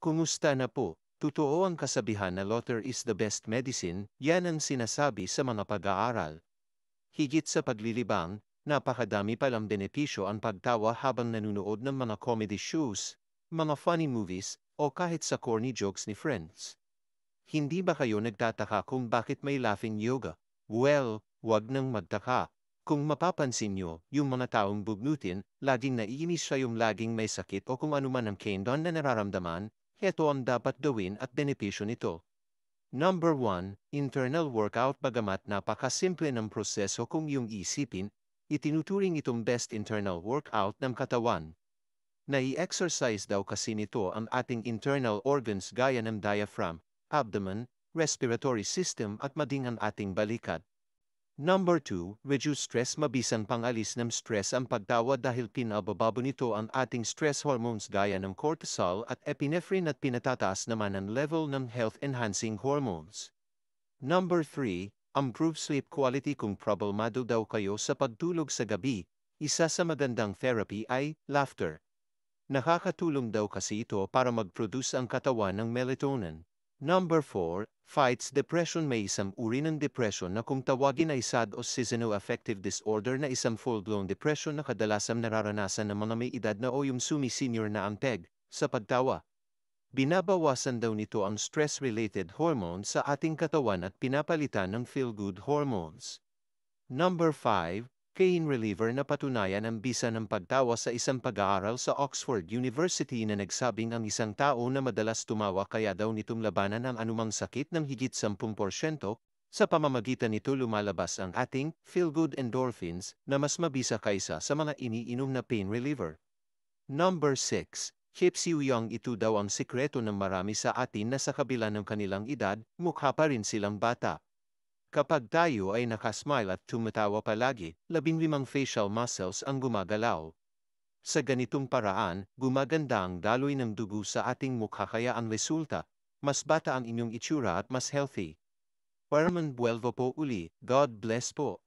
Kumusta na po? Totoo ang kasabihan na laughter is the best medicine, yan ang sinasabi sa mga pag-aaral. Higit sa paglilibang, napakadami palang benepisyo ang pagtawa habang nanunood ng mga comedy shows, mga funny movies, o kahit sa corny jokes ni friends. Hindi ba kayo nagtataka kung bakit may laughing yoga? Well, wag nang magtaka. Kung mapapansin nyo, yung mga taong bugnutin, laging naiinis siya yung laging may sakit o kung anuman ang kendon na nararamdaman, heto ang dapat gawin at benepisyo nito. Number 1, internal workout. Bagamat napakasimple ng proseso kung yung isipin, itinuturing itong best internal workout ng katawan. Nai-exercise daw kasi nito ang ating internal organs gaya ng diaphragm, abdomen, respiratory system at maging ang ating balikat. Number 2, reduce stress. Mabisang pangalis ng stress ang pagtawa dahil pinabababa nito ang ating stress hormones gaya ng cortisol at epinephrine at pinatataas naman ang level ng health-enhancing hormones. Number 3, improve sleep quality. Kung problemado daw kayo sa pagtulog sa gabi, isa sa magandang therapy ay laughter. Nakakatulong daw kasi ito para mag-produce ang katawan ng melatonin. Number 4, fights depression. May isang uri ng depression na kung tawagin ay sad o seasonal-affective disorder na isang full-blown depression na kadalasang nararanasan ng mga may edad na o yung sumi-senior na ang peg sa pagtawa. Binabawasan daw nito ang stress-related hormones sa ating katawan at pinapalitan ng feel-good hormones. Number 5, pain reliever. Napatunayan ang bisa ng pagtawa sa isang pag-aaral sa Oxford University na nagsabing ang isang tao na madalas tumawa kaya daw nitong labanan ang anumang sakit ng higit 10%, sa pamamagitan nito lumalabas ang ating feel-good endorphins na mas mabisa kaysa sa mga iniinom na pain reliever. Number 6, keeps you young. Ito daw ang sikreto ng marami sa atin na sa kabila ng kanilang edad, mukha pa rin silang bata. Kapag tayo ay nakasmile at tumatawa palagi, 15 facial muscles ang gumagalaw. Sa ganitong paraan, gumaganda ang daloy ng dugo sa ating mukha kaya ang resulta, mas bata ang inyong itsura at mas healthy. Parman Buelvo po uli, God bless po.